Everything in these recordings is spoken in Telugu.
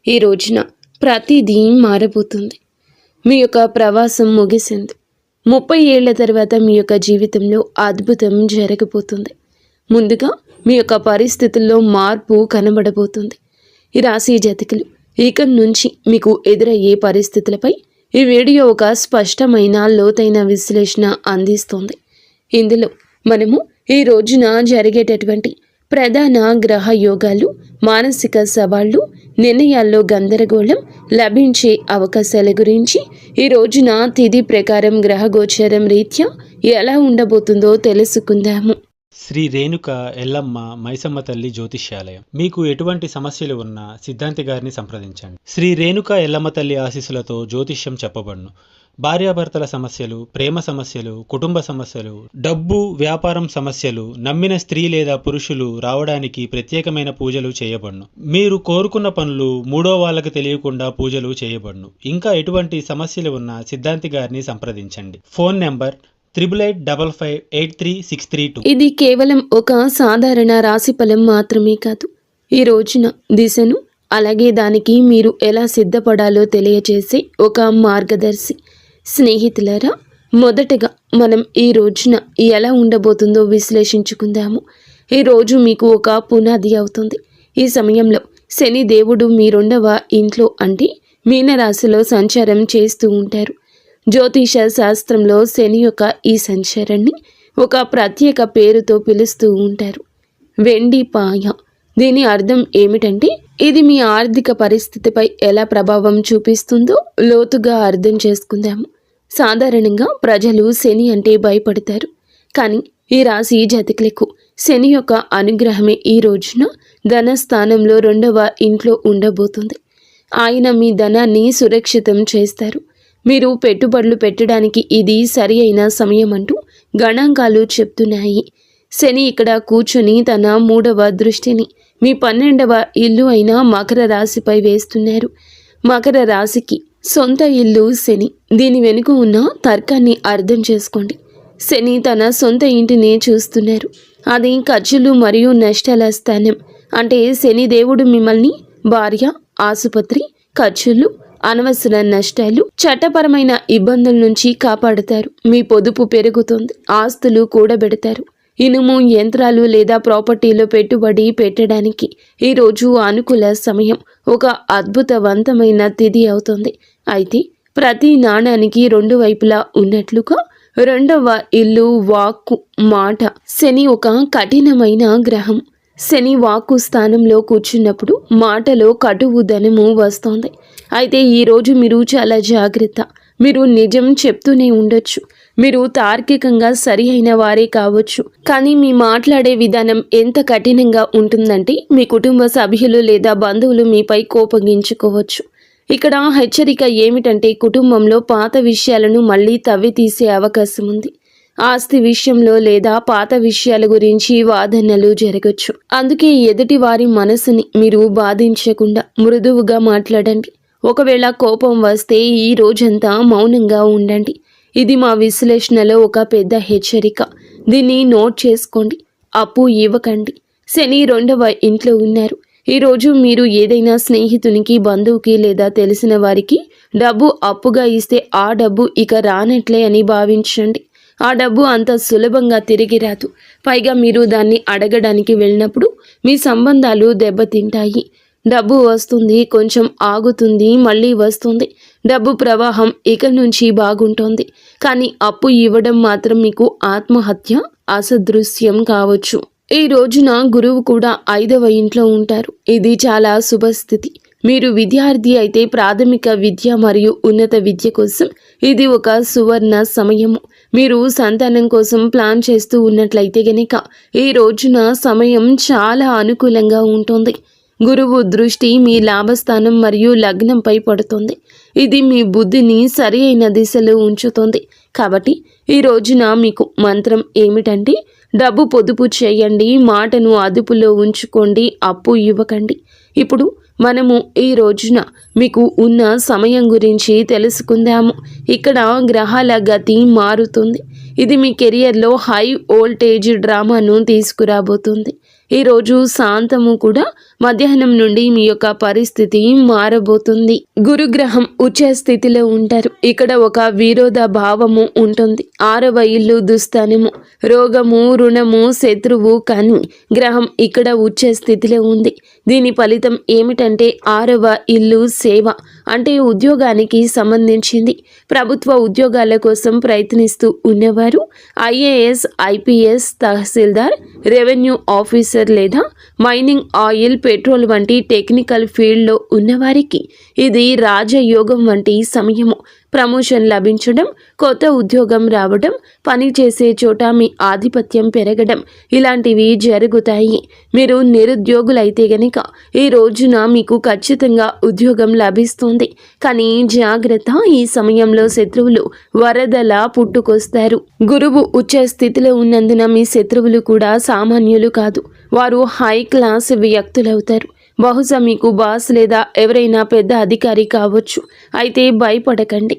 ఈ రోజున ప్రతిదీ మారబోతుంది. మీ యొక్క ప్రవాసం ముగిసింది. 30 ఏళ్ల తర్వాత మీ యొక్క జీవితంలో అద్భుతం జరగబోతుంది. ముందుగా మీ యొక్క పరిస్థితుల్లో మార్పు కనబడబోతుంది. ఈ రాశి జాతకులు ఇక నుంచి మీకు ఎదురయ్యే పరిస్థితులపై ఈ వీడియో ఒక స్పష్టమైన లోతైన విశ్లేషణ అందిస్తుంది. ఇందులో మనము ఈ రోజున జరిగేటటువంటి ప్రధాన గ్రహ యోగాలు, మానసిక సవాళ్లు, నిర్ణయాల్లో గందరగోళం, లభించే అవకాశాల గురించి, ఈ రోజున తిథి ప్రకారం గ్రహ గోచారం రీత్యా ఎలా ఉండబోతుందో తెలుసుకుందాము. శ్రీ రేణుక ఎల్లమ్మ మైసమ్మ తల్లి జ్యోతిష్యాలయం. మీకు ఎటువంటి సమస్యలు ఉన్నా సిద్ధాంతి గారిని సంప్రదించండి. శ్రీ రేణుక ఎల్లమ్మ తల్లి ఆశీస్సులతో జ్యోతిష్యం చెప్పబడును. భార్యాభర్తల సమస్యలు, ప్రేమ సమస్యలు, కుటుంబ సమస్యలు, డబ్బు, వ్యాపారం సమస్యలు, నమ్మిన స్త్రీ లేదా పురుషులు రావడానికి ప్రత్యేకమైన పూజలు చేయబడును. మీరు కోరుకున్న పనులు మూడో వాళ్ళకి తెలియకుండా పూజలు చేయబడును. ఇంకా ఎటువంటి సమస్యలు ఉన్నా సిద్ధాంతి గారిని సంప్రదించండి. Phone number 8855836332. ఇది కేవలం ఒక సాధారణ రాశిఫలం మాత్రమే కాదు. ఈ రోజున దిశను, అలాగే దానికి మీరు ఎలా సిద్ధపడాలో తెలియజేసే ఒక మార్గదర్శి. స్నేహితులారా, మొదటగా మనం ఈ రోజున ఎలా ఉండబోతుందో విశ్లేషించుకుందాము. ఈ రోజు మీకు ఒక పునాది అవుతుంది. ఈ సమయంలో శని దేవుడు మీ 2వ ఇంట్లో అంటే మీనరాశిలో సంచారం చేస్తూ ఉంటారు. జ్యోతిష శాస్త్రంలో శని యొక్క ఈ సంచారాన్ని ఒక ప్రత్యేక పేరుతో పిలుస్తూ ఉంటారు, వెండి పాయ. దీని అర్థం ఏమిటంటే ఇది మీ ఆర్థిక పరిస్థితిపై ఎలా ప్రభావం చూపిస్తుందో లోతుగా అర్థం చేసుకుందాము. సాధారణంగా ప్రజలు శని అంటే భయపడతారు, కానీ ఈ రాశి జాతకులకు శని యొక్క అనుగ్రహమే ఈ రోజున ధనస్థానంలో 2వ ఇంట్లో ఉండబోతుంది. ఆయన మీ ధనాన్ని సురక్షితం చేస్తారు. మీరు పెట్టుబడులు పెట్టడానికి ఇది సరి అయిన సమయం అంటూ గణాంకాలు చెప్తున్నాయి. శని ఇక్కడ కూర్చొని తన 3వ దృష్టిని మీ 12వ ఇల్లు అయిన మకర రాశిపై వేస్తున్నారు. మకర రాశికి సొంత ఇల్లు శని. దీని వెనుక ఉన్న తర్కాన్ని అర్థం చేసుకోండి. శని తన సొంత ఇంటిని చూస్తున్నారు. అది ఖర్చులు మరియు నష్టాల స్థానం. అంటే శని దేవుడు మిమ్మల్ని భార్య, ఆసుపత్రి ఖర్చులు, అనవసర నష్టాలు, చట్టపరమైన ఇబ్బందుల నుంచి కాపాడుతారు. మీ పొదుపు పెరుగుతుంది. ఆస్తులు కూడబెడతారు. ఇనుము, యంత్రాలు లేదా ప్రాపర్టీలో పెట్టుబడి పెట్టడానికి ఈరోజు అనుకూల సమయం. ఒక అద్భుతవంతమైన తిథి అవుతుంది. అయితే ప్రతి నాణానికి 2 వైపులా ఉన్నట్లుగా 2వ ఇల్లు, వాక్కు, మాట. శని ఒక కఠినమైన గ్రహం. శని వాక్కు స్థానంలో కూర్చున్నప్పుడు మాటలో కటువు ధనము వస్తోంది. అయితే ఈరోజు మీరు చాలా జాగ్రత్త. మీరు నిజం చెప్తూనే ఉండొచ్చు. మీరు తార్కికంగా సరి అయిన వారే కావచ్చు, కానీ మీ మాట్లాడే విధానం ఎంత కఠినంగా ఉంటుందంటే మీ కుటుంబ సభ్యులు లేదా బంధువులు మీపై కోపగించుకోవచ్చు. ఇక్కడ హెచ్చరిక ఏమిటంటే కుటుంబంలో పాత విషయాలను మళ్ళీ తవ్వి తీసే అవకాశం ఉంది. ఆస్తి విషయంలో లేదా పాత విషయాల గురించి వాదనలు జరగచ్చు. అందుకే ఎదుటి వారి మనసుని మీరు బాధించకుండా మృదువుగా మాట్లాడండి. ఒకవేళ కోపం వస్తే ఈ రోజంతా మౌనంగా ఉండండి. ఇది మా విశ్లేషణలో ఒక పెద్ద హెచ్చరిక. దీన్ని నోట్ చేసుకోండి. అప్పు ఇవ్వకండి. శని 2వ ఇంట్లో ఉన్నారు. ఈరోజు మీరు ఏదైనా స్నేహితునికి, బంధువుకి లేదా తెలిసిన వారికి డబ్బు అప్పుగా ఇస్తే ఆ డబ్బు ఇక రానట్లే అని భావించండి. ఆ డబ్బు అంత సులభంగా తిరిగి రాదు. పైగా మీరు దాన్ని అడగడానికి వెళ్ళినప్పుడు మీ సంబంధాలు దెబ్బతింటాయి. డబ్బు వస్తుంది, కొంచెం ఆగుతుంది, మళ్ళీ వస్తుంది. డబ్బు ప్రవాహం ఇక నుంచి బాగుంటుంది. కానీ అప్పు ఇవ్వడం మాత్రం మీకు ఆత్మహత్య అసదృశ్యం కావచ్చు. ఈ రోజున గురువు కూడా 5వ ఇంట్లో ఉంటారు. ఇది చాలా శుభస్థితి. మీరు విద్యార్థి అయితే ప్రాథమిక విద్య మరియు ఉన్నత విద్య కోసం ఇది ఒక సువర్ణ సమయము. మీరు సంతానం కోసం ప్లాన్ చేస్తూ ఉన్నట్లయితే గనక ఈ రోజున సమయం చాలా అనుకూలంగా ఉంటుంది. గురువు దృష్టి మీ లాభస్థానం మరియు లగ్నంపై పడుతుంది. ఇది మీ బుద్ధిని సరి అయిన దిశలో ఉంచుతుంది. కాబట్టి ఈ రోజున మీకు మంత్రం ఏమిటంటే డబ్బు పొదుపు చేయండి, మాటను అదుపులో ఉంచుకోండి, అప్పు ఇవ్వకండి. ఇప్పుడు మనము ఈ రోజున మీకు ఉన్న సమయం గురించి తెలుసుకుందాము. ఇక్కడ గ్రహాల గతి మారుతుంది. ఇది మీ కెరియర్లో హై వోల్టేజ్ డ్రామాను తీసుకురాబోతుంది. ఈరోజు శాంతము కూడా మధ్యాహ్నం నుండి మీ యొక్క పరిస్థితి మారబోతుంది. గురుగ్రహం ఉచ్చ స్థితిలో ఉంటారు. ఇక్కడ ఒక విరోధ భావము ఉంటుంది. 6వ ఇల్లు దుస్థానము, రోగము, రుణము, శత్రువు. కానీ గ్రహం ఇక్కడ ఉచ్చ స్థితిలో ఉంది. దీని ఫలితం ఏమిటంటే 6వ ఇల్లు సేవ, అంటే ఉద్యోగానికి సంబంధించింది. ప్రభుత్వ ఉద్యోగాల కోసం ప్రయత్నిస్తూ ఉన్నవారు, ఐఏఎస్, ఐపీఎస్, తహసీల్దార్, రెవెన్యూ ఆఫీసర్ లేదా మైనింగ్, ఆయిల్, పెట్రోల్ వంటి టెక్నికల్ ఫీల్డ్లో ఉన్నవారికి ఇది రాజయోగం వంటి సమయము. ప్రమోషన్ లభించడం, కొత్త ఉద్యోగం రావడం, పని చేసే చోట మీ ఆధిపత్యం పెరగడం ఇలాంటివి జరుగుతాయి. మీరు నిరుద్యోగులైతే గనక ఈ రోజున మీకు ఖచ్చితంగా ఉద్యోగం లభిస్తుంది. కానీ జాగ్రత్త, ఈ సమయంలో శత్రువులు వరదలా పుట్టుకొస్తారు. గురువు ఉచ్చ స్థితిలో ఉన్నందున మీ శత్రువులు కూడా సామాన్యులు కాదు. వారు హై క్లాస్ వ్యక్తులవుతారు. బహుశా మీకు బాస్ లేదా ఎవరైనా పెద్ద అధికారి కావచ్చు. అయితే భయపడకండి.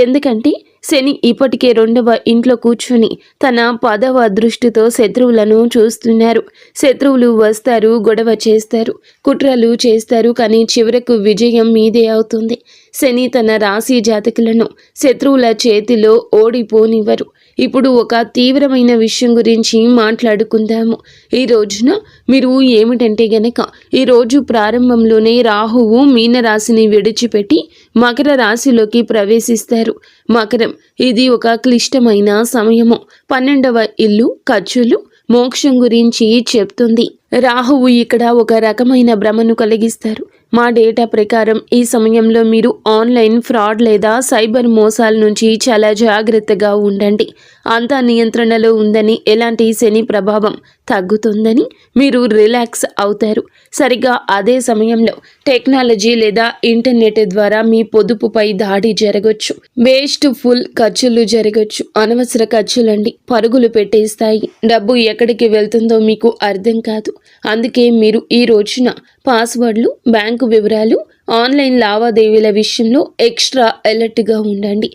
ఎందుకంటే శని ఇప్పటికే 2వ ఇంట్లో కూర్చొని తన 10వ దృష్టితో శత్రువులను చూస్తున్నారు. శత్రువులు వస్తారు, గొడవ చేస్తారు, కుట్రలు చేస్తారు. కానీ చివరకు విజయం మీదే అవుతుంది. శని తన రాశి జాతకులను శత్రువుల చేతిలో ఓడిపోనివ్వరు. ఇప్పుడు ఒక తీవ్రమైన విషయం గురించి మాట్లాడుకుందాము. ఈ రోజున మీరు ఏమిటంటే గనక ఈరోజు ప్రారంభంలోనే రాహువు మీనరాశిని విడిచిపెట్టి మకర రాశిలోకి ప్రవేశిస్తారు. మకరం ఇది ఒక క్లిష్టమైన సమయము. 12వ ఇల్లు ఖర్చులు, మోక్షం గురించి చెప్తుంది. రాహువు ఇక్కడ ఒక రకమైన భ్రమను కలిగిస్తారు. మా డేటా ప్రకారం ఈ సమయంలో మీరు ఆన్లైన్ ఫ్రాడ్ లేదా సైబర్ మోసాల నుంచి చాలా జాగ్రత్తగా ఉండండి. అంతా నియంత్రణలో ఉందని, ఎలాంటి శని ప్రభావం తగ్గుతుందని మీరు రిలాక్స్ అవుతారు. సరిగ్గా అదే సమయంలో టెక్నాలజీ లేదా ఇంటర్నెట్ ద్వారా మీ పొదుపుపై దాడి జరగచ్చు. వేస్ట్ ఫుల్ ఖర్చులు జరగచ్చు. అనవసర ఖర్చులండి పరుగులు పెట్టేస్తాయి. డబ్బు ఎక్కడికి వెళ్తుందో మీకు అర్థం కాదు. అందుకే మీరు ఈ రోజున పాస్వర్డ్లు, బ్యాంకు వివరాలు, ఆన్లైన్ లావాదేవీల విషయంలో ఎక్స్ట్రా అలర్ట్గా ఉండండి.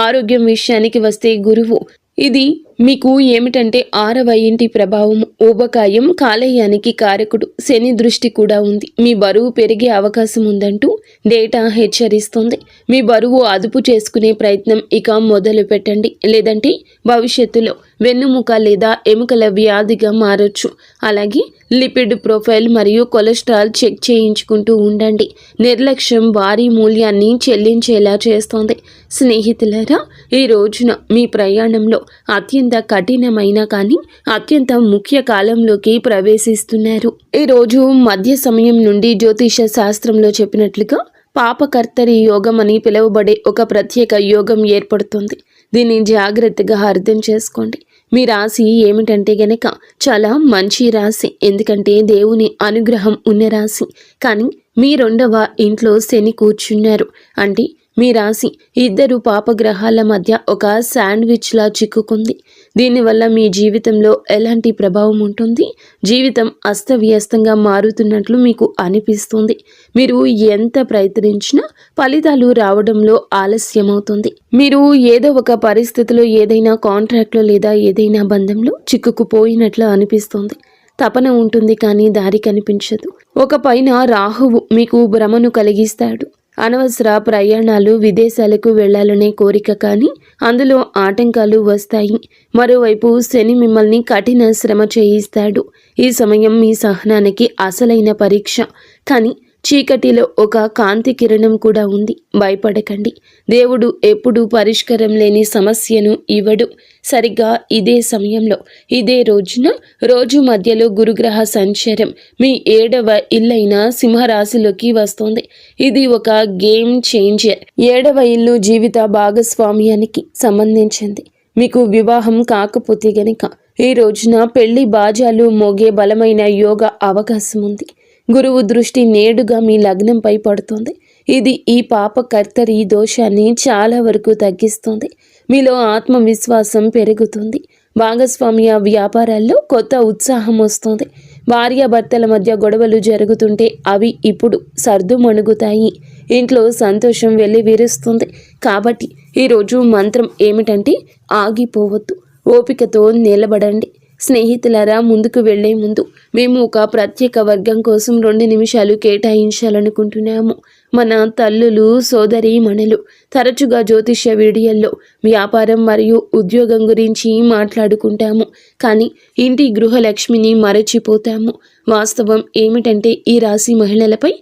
ఆరోగ్యం విషయానికి వస్తే గురువు ఇది మీకు ఏమిటంటే 6వ ఇంటి ప్రభావం, ఊబకాయం, కాలేయానికి కారకుడు. శని దృష్టి కూడా ఉంది. మీ బరువు పెరిగే అవకాశం ఉందంటూ డేటా హెచ్చరిస్తుంది. మీ బరువు అదుపు చేసుకునే ప్రయత్నం ఇక మొదలు పెట్టండి. లేదంటే భవిష్యత్తులో వెన్నుముక లేదా ఎముకల వ్యాధిగా మారొచ్చు. అలాగే లిపిడ్ ప్రొఫైల్ మరియు కొలెస్ట్రాల్ చెక్ చేయించుకుంటూ ఉండండి. నిర్లక్ష్యం భారీ మూల్యాన్ని చెల్లించేలా చేస్తోంది. స్నేహితులారా, ఈ రోజున మీ ప్రయాణంలో అత్యంత కఠినమైన కానీ అత్యంత ముఖ్య కాలంలోకి ప్రవేశిస్తున్నారు. ఈరోజు మధ్య సమయం నుండి జ్యోతిష శాస్త్రంలో చెప్పినట్లుగా పాపకర్తరి యోగం అని పిలువబడే ఒక ప్రత్యేక యోగం ఏర్పడుతుంది. దీన్ని జాగ్రత్తగా అర్థం చేసుకోండి. మీ రాశి ఏమిటంటే గనక చాలా మంచి రాశి. ఎందుకంటే దేవుని అనుగ్రహం ఉన్న రాశి. కానీ మీ 2వ ఇంట్లో శని కూర్చున్నారు. అంటే మీ రాశి 2 పాపగ్రహాల మధ్య ఒక శాండ్విచ్లా చిక్కుకుంది. దీనివల్ల మీ జీవితంలో ఎలాంటి ప్రభావం ఉంటుంది? జీవితం అస్తవ్యస్తంగా మారుతున్నట్లు మీకు అనిపిస్తుంది. మీరు ఎంత ప్రయత్నించినా ఫలితాలు రావడంలో ఆలస్యమవుతుంది. మీరు ఏదో ఒక పరిస్థితిలో, ఏదైనా కాంట్రాక్ట్లో లేదా ఏదైనా బంధంలో చిక్కుకుపోయినట్లు అనిపిస్తుంది. తపన ఉంటుంది కానీ దారి కనిపించదు. ఒక పైన రాహువు మీకు భ్రమను కలిగిస్తాడు. అనవసర ప్రయాణాలు, విదేశాలకు వెళ్లాలనే కోరిక, కానీ అందులో ఆటంకాలు వస్తాయి. మరోవైపు శని మిమ్మల్ని కఠిన శ్రమ చేయిస్తాడు. ఈ సమయం మీ సహనానికి అసలైన పరీక్ష. కానీ చీకటిలో ఒక కాంతి కిరణం కూడా ఉంది. భయపడకండి. దేవుడు ఎప్పుడూ పరిష్కారం లేని సమస్యను ఇవ్వడు. సరిగ్గా ఇదే సమయంలో, ఇదే రోజున, రోజు మధ్యలో గురుగ్రహ సంచారం మీ 7వ ఇల్లైన సింహరాశిలోకి వస్తుంది. ఇది ఒక గేమ్ చేంజర్. 7వ ఇల్లు జీవిత భాగస్వామ్యానికి సంబంధించింది. మీకు వివాహం కాకపోతే గనక ఈ రోజున పెళ్లి బాజాలు మోగే బలమైన యోగ అవకాశం ఉంది. గురువు దృష్టి నేడుగా మీ లగ్నంపై పడుతుంది. ఇది ఈ పాపకర్తరి దోషాన్ని చాలా వరకు తగ్గిస్తుంది. మీలో ఆత్మవిశ్వాసం పెరుగుతుంది. భాగస్వామ్య వ్యాపారాల్లో కొత్త ఉత్సాహం వస్తుంది. భార్యాభర్తల మధ్య గొడవలు జరుగుతుంటే అవి ఇప్పుడు సర్దుమణుగుతాయి. ఇంట్లో సంతోషం వెల్లివిరుస్తుంది. కాబట్టి ఈరోజు మంత్రం ఏమిటంటే ఆగిపోవద్దు, ఓపికతో నిలబడండి. స్నేహితులారా, ముందుకు వెళ్లే ముందు మేము ఒక ప్రత్యేక వర్గం కోసం 2 నిమిషాలు కేటాయించాలనుకుంటున్నాము. మన తల్లులు, సోదరీమణులు తరచుగా జ్యోతిష్య వీడియోల్లో వ్యాపారం మరియు ఉద్యోగం గురించి మాట్లాడుకుంటాము, కానీ ఇంటి గృహలక్ష్మిని మరచిపోతాము. వాస్తవం ఏమిటంటే ఈ రాశి మహిళలపై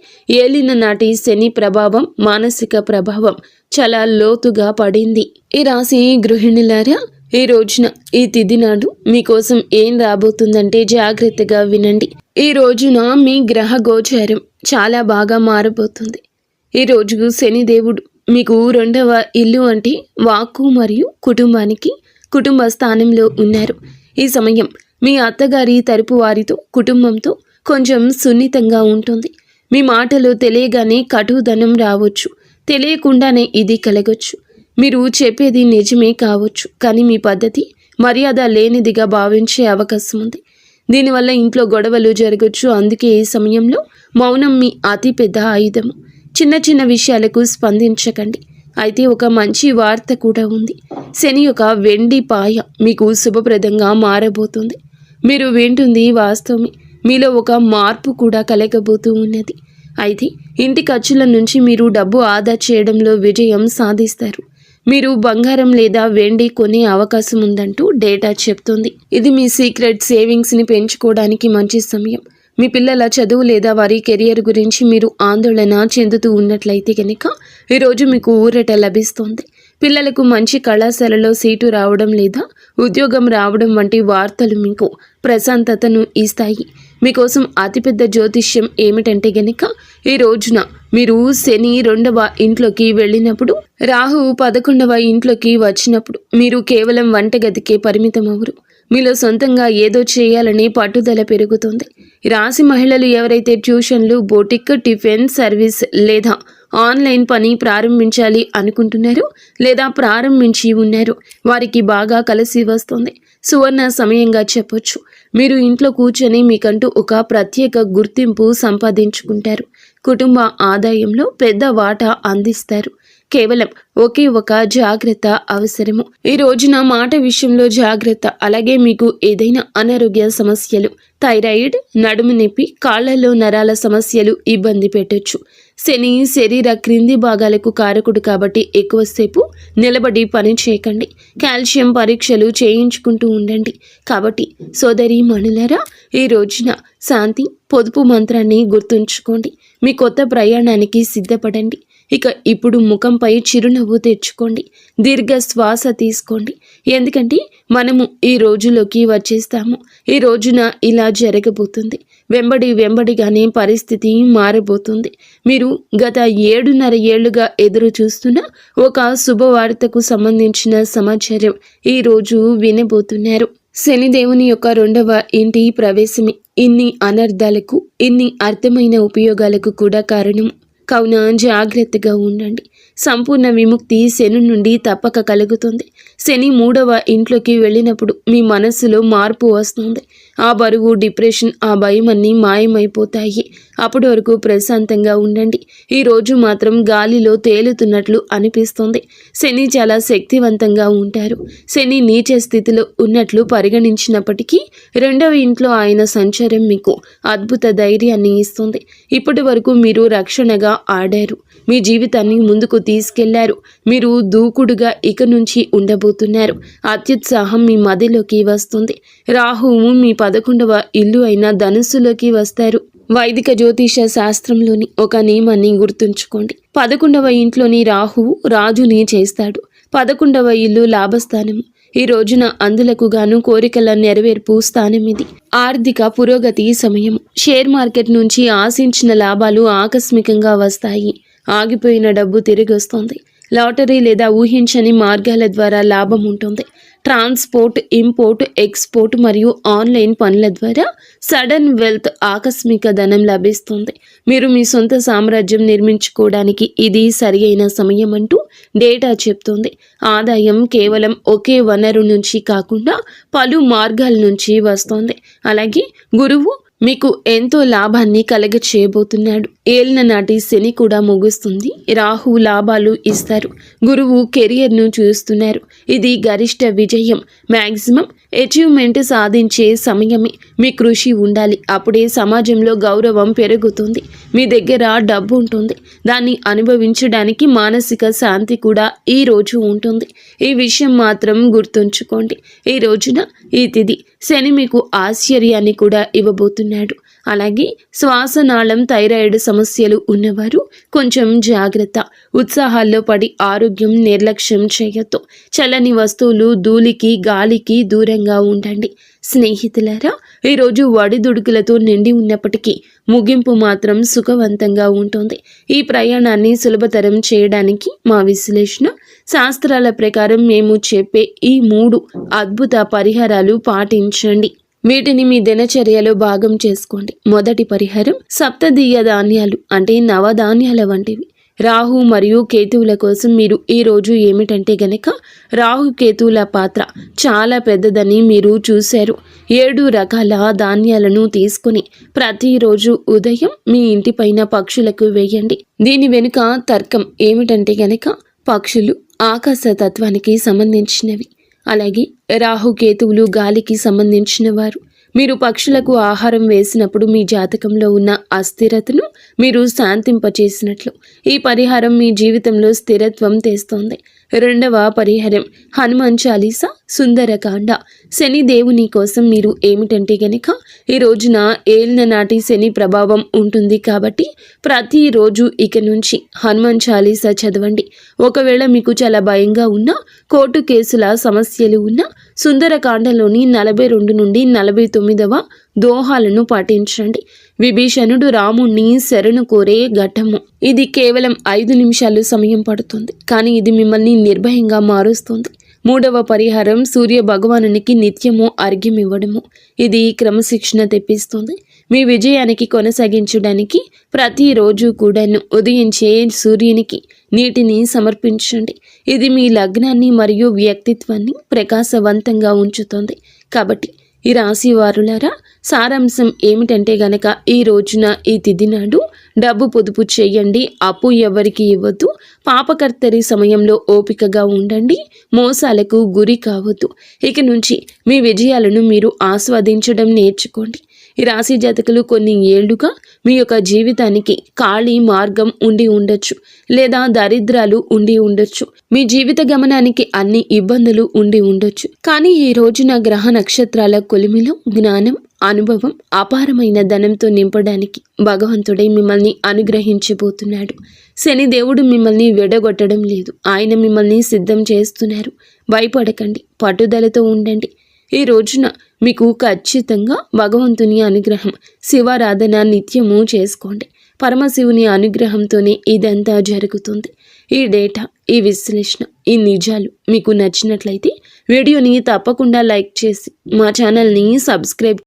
ఏలిన నాటి శని ప్రభావం, మానసిక ప్రభావం చాలా లోతుగా పడింది. ఈ రాశి గృహిణులారా, ఈ రోజున ఈ తిథి నాడు మీకోసం ఏం రాబోతుందంటే జాగ్రత్తగా వినండి. ఈ రోజున మీ గ్రహ గోచారం చాలా బాగా మారబోతుంది. ఈ రోజు శనిదేవుడు మీకు 2వ ఇల్లు అంటే వాక్కు మరియు కుటుంబానికి కుటుంబ స్థానంలో ఉన్నారు. ఈ సమయం మీ అత్తగారి తరపు వారితో, కుటుంబంతో కొంచెం సున్నితంగా ఉంటుంది. మీ మాటలు తెలియగానే కటుదనం రావచ్చు, తెలియకుండానే ఇది కలగొచ్చు. మీరు చెప్పేది నిజమే కావచ్చు, కానీ మీ పద్ధతి మర్యాద లేనిదిగా భావించే అవకాశం ఉంది. దీనివల్ల ఇంట్లో గొడవలు జరగచ్చు. అందుకే ఈ సమయంలో మౌనం మీ అతిపెద్ద ఆయుధము. చిన్న చిన్న విషయాలకు స్పందించకండి. అయితే ఒక మంచి వార్త కూడా ఉంది. శని యొక్క వెండి పాయ మీకు శుభప్రదంగా మారబోతుంది. మీరు వింటుంది వాస్తవమే. మీలో ఒక మార్పు కూడా కలగబోతూ ఉన్నది. అయితే ఇంటి ఖర్చుల నుంచి మీరు డబ్బు ఆదా చేయడంలో విజయం సాధిస్తారు. మీరు బంగారం లేదా వెండి కొనే అవకాశం ఉందంటూ డేటా చెప్తుంది. ఇది మీ సీక్రెట్ సేవింగ్స్ని పెంచుకోవడానికి మంచి సమయం. మీ పిల్లల చదువు లేదా వారి కెరియర్ గురించి మీరు ఆందోళన చెందుతూ ఉన్నట్లయితే కనుక ఈరోజు మీకు ఊరట లభిస్తుంది. పిల్లలకు మంచి కళాశాలలో సీటు రావడం లేదా ఉద్యోగం రావడం వంటి వార్తలు మీకు ప్రశాంతతను ఇస్తాయి. మీకోసం అతిపెద్ద జ్యోతిష్యం ఏమిటంటే గనక ఈ రోజున మీరు శని 2వ ఇంట్లోకి వెళ్ళినప్పుడు, రాహువు 11వ ఇంట్లోకి వచ్చినప్పుడు మీరు కేవలం వంటగదికే పరిమితం అవ్వరు. మీలో సొంతంగా ఏదో చేయాలని పట్టుదల పెరుగుతుంది. రాశి మహిళలు ఎవరైతే ట్యూషన్లు, బోటిక్, టిఫిన్ సర్వీస్ లేదా ఆన్లైన్ పని ప్రారంభించాలి అనుకుంటున్నారో లేదా ప్రారంభించి ఉన్నారో వారికి బాగా కలిసి వస్తుంది. సువర్ణ సమయంగా చెప్పొచ్చు. మీరు ఇంట్లో కూర్చొని మీకంటూ ఒక ప్రత్యేక గుర్తింపు సంపాదించుకుంటారు. కుటుంబ ఆదాయంలో పెద్ద వాటా అందిస్తారు. కేవలం ఒకే ఒక జాగ్రత్త అవసరము. ఈ రోజున మాట విషయంలో జాగ్రత్త. అలాగే మీకు ఏదైనా అనారోగ్య సమస్యలు, థైరాయిడ్, నడుము నొప్పి, కాళ్లలో నరాల సమస్యలు ఇబ్బంది పెట్టొచ్చు. శని శరీర క్రింది భాగాలకు కారకుడు కాబట్టి ఎక్కువసేపు నిలబడి పని చేయకండి. కాల్షియం పరీక్షలు చేయించుకుంటూ ఉండండి. కాబట్టి సోదరి మణులరా, ఈ రోజున శాంతి, పొదుపు మంత్రాన్ని గుర్తుంచుకోండి. మీ కొత్త ప్రయాణానికి సిద్ధపడండి. ఇక ఇప్పుడు ముఖంపై చిరునవ్వు తెచ్చుకోండి. దీర్ఘ శ్వాస తీసుకోండి. ఎందుకంటే మనము ఈ రోజులోకి వచ్చేస్తాము. ఈ రోజున ఇలా జరగబోతుంది. వెంబడిగానే పరిస్థితి మారబోతుంది. మీరు గత 7.5 ఏళ్లుగా ఎదురు చూస్తున్న ఒక శుభవార్తకు సంబంధించిన సమాచారం ఈ రోజు వినబోతున్నారు. శనిదేవుని యొక్క 2వ ఇంటి ప్రవేశమే ఇన్ని అనర్థాలకు, ఇన్ని అర్థమైన ఉపయోగాలకు కూడా కారణం. కావున జాగ్రత్తగా ఉండండి. సంపూర్ణ విముక్తి శని నుండి తప్పక కలుగుతుంది. శని 3వ ఇంట్లోకి వెళ్ళినప్పుడు మీ మనస్సులో మార్పు వస్తుంది. ఆ బరువు, డిప్రెషన్, ఆ భయం అన్నీ మాయమైపోతాయి. అప్పటి వరకు ప్రశాంతంగా ఉండండి. ఈ రోజు మాత్రం గాలిలో తేలుతున్నట్లు అనిపిస్తుంది. శని చాలా శక్తివంతంగా ఉంటారు. శని నీచ స్థితిలో ఉన్నట్లు పరిగణించినప్పటికీ 2వ ఇంట్లో ఆయన సంచారం మీకు అద్భుత ధైర్యాన్ని ఇస్తుంది. ఇప్పటి వరకు మీరు రక్షణగా ఆడారు. మీ జీవితాన్ని ముందుకు తీసుకెళ్లారు. మీరు దూకుడుగా ఇక నుంచి ఉండబోతున్నారు. అత్యుత్సాహం మీ మదిలోకి వస్తుంది. రాహువు మీ 11వ ఇల్లు అయిన ధనుస్సులోకి వస్తారు. వైదిక జ్యోతిష శాస్త్రంలోని ఒక నియమాన్ని గుర్తుంచుకోండి. 11వ ఇంట్లోని రాహువు రాజుని చేస్తాడు. 11వ ఇల్లు లాభస్థానము. ఈ రోజున అందులకు గాను కోరికల నెరవేర్పు స్థానం ఇది. ఆర్థిక పురోగతి సమయం. షేర్ మార్కెట్ నుంచి ఆశించిన లాభాలు ఆకస్మికంగా వస్తాయి. ఆగిపోయిన డబ్బు తిరిగి వస్తుంది. లాటరీ లేదా ఊహించని మార్గాల ద్వారా లాభం ఉంటుంది. ట్రాన్స్పోర్ట్, ఇంపోర్ట్, ఎక్స్పోర్ట్ మరియు ఆన్లైన్ పనుల ద్వారా సడన్ వెల్త్, ఆకస్మిక ధనం లభిస్తుంది. మీరు మీ సొంత సామ్రాజ్యం నిర్మించుకోవడానికి ఇది సరి అయిన సమయం అంటూ డేటా చెప్తుంది. ఆదాయం కేవలం ఒకే వనరు నుంచి కాకుండా పలు మార్గాల నుంచి వస్తుంది. అలాగే గురువు మీకు ఎంతో లాభాన్ని కలగ చేయబోతున్నాడు. ఏలిన నాటి శని కూడా ముగుస్తుంది. రాహు లాభాలు ఇస్తారు. గురువు కెరియర్ను చూస్తున్నారు. ఇది గరిష్ట విజయం, మ్యాక్సిమం అచీవ్మెంట్ సాధించే సమయమే. మీ కృషి ఉండాలి. అప్పుడే సమాజంలో గౌరవం పెరుగుతుంది. మీ దగ్గర డబ్బు ఉంటుంది. దాన్ని అనుభవించడానికి మానసిక శాంతి కూడా ఈ రోజు ఉంటుంది. ఈ విషయం మాత్రం గుర్తుంచుకోండి. ఈ రోజున ఈ తిథి శని మీకు ఆశ్చర్యాన్ని కూడా ఇవ్వబోతున్నాడు. అలాగే శ్వాసనాళం థైరాయిడ్ సమస్యలు ఉన్నవారు కొంచెం జాగ్రత్త. ఉత్సాహాల్లో పడి ఆరోగ్యం నిర్లక్ష్యం చేయొద్దు. చల్లని వస్తువులు, ధూళికి గాలికి దూరంగా ఉండండి. స్నేహితులారా, ఈరోజు ఒడిదుడుకులతో నిండి ఉన్నప్పటికీ ముగింపు మాత్రం సుఖవంతంగా ఉంటుంది. ఈ ప్రయాణాన్ని సులభతరం చేయడానికి మా విశ్లేషణ శాస్త్రాల ప్రకారం మేము చెప్పే ఈ 3 అద్భుత పరిహారాలు పాటించండి. వీటిని మీ దినచర్యలో భాగం చేసుకోండి. మొదటి పరిహారం సప్తదీయ ధాన్యాలు అంటే నవధాన్యాల వంటివి. రాహు మరియు కేతువుల కోసం మీరు ఈ రోజు ఏమిటంటే గనక రాహు కేతువుల పాత్ర చాలా పెద్దదని మీరు చూశారు. 7 రకాల ధాన్యాలను తీసుకుని ప్రతిరోజు ఉదయం మీ ఇంటిపైన పక్షులకు వేయండి. దీని వెనుక తర్కం ఏమిటంటే గనక పక్షులు ఆకాశ తత్వానికి సంబంధించినవి. అలాగే రాహుకేతువులు గాలికి సంబంధించిన వారు. మీరు పక్షులకు ఆహారం వేసినప్పుడు మీ జాతకంలో ఉన్న అస్థిరతను మీరు శాంతింపచేసినట్లు. ఈ పరిహారం మీ జీవితంలో స్థిరత్వం తెస్తోంది. రెండవ పరిహారం హనుమాన్ చాలీసా, సుందరకాండ. శని దేవుని కోసం మీరు ఏమిటంటే గనక ఈ రోజున ఏలిన నాటి శని ప్రభావం ఉంటుంది కాబట్టి ప్రతిరోజు ఇక నుంచి హనుమాన్ చాలీసా చదవండి. ఒకవేళ మీకు చాలా భయంగా ఉన్నా, కోర్టు కేసుల సమస్యలు ఉన్నా సుందరకాండలోని 42 నుండి 49వ దోహాలను పాటించండి. విభీషణుడు రాముణ్ణి శరణు కోరే ఘట్టము. ఇది కేవలం 5 నిమిషాలు సమయం పడుతుంది, కానీ ఇది మిమ్మల్ని నిర్భయంగా మారుస్తుంది. మూడవ పరిహారం సూర్య భగవానునికి నిత్యము అర్ఘ్యం ఇవ్వడము. ఇది క్రమశిక్షణ తెప్పిస్తుంది. మీ విజయానికి కొనసాగించడానికి ప్రతిరోజు కూడాను ఉదయించే సూర్యునికి నీటిని సమర్పించండి. ఇది మీ లగ్నాన్ని మరియు వ్యక్తిత్వాన్ని ప్రకాశవంతంగా ఉంచుతుంది. కాబట్టి ఈ రాశి వారులారా, సారాంశం ఏమిటంటే గనక ఈ రోజున ఈ తిథి నాడు డబ్బు పొదుపు చేయండి. అప్పు ఎవరికి ఇవ్వద్దు. పాపకర్తరి సమయంలో ఓపికగా ఉండండి. మోసాలకు గురి కావద్దు. ఇక నుంచి మీ విజయాలను మీరు ఆస్వాదించడం నేర్చుకోండి. ఈ రాశి జాతకులు కొన్ని ఏళ్లుగా మీ యొక్క జీవితానికి ఖాళీ మార్గం ఉండి ఉండొచ్చు, లేదా దరిద్రాలు ఉండి ఉండొచ్చు. మీ జీవిత గమనానికి అన్ని ఇబ్బందులు ఉండి ఉండొచ్చు. కానీ ఈ రోజున గ్రహ నక్షత్రాల కొలిమిలో జ్ఞానం, అనుభవం, అపారమైన ధనంతో నింపడానికి భగవంతుడే మిమ్మల్ని అనుగ్రహించబోతున్నాడు. శని దేవుడు మిమ్మల్ని విడగొట్టడం లేదు. ఆయన మిమ్మల్ని సిద్ధం చేస్తున్నారు. భయపడకండి, పట్టుదలతో ఉండండి. ఈ రోజున మీకు ఖచ్చితంగా భగవంతుని అనుగ్రహం, శివారాధన నిత్యము చేసుకోండి. పరమశివుని అనుగ్రహంతోనే ఇదంతా జరుగుతుంది. ఈ డేటా, ఈ విశ్లేషణ, ఈ నిజాలు మీకు నచ్చినట్లయితే వీడియోని తప్పకుండా లైక్ చేసి మా ఛానల్ని సబ్స్క్రైబ్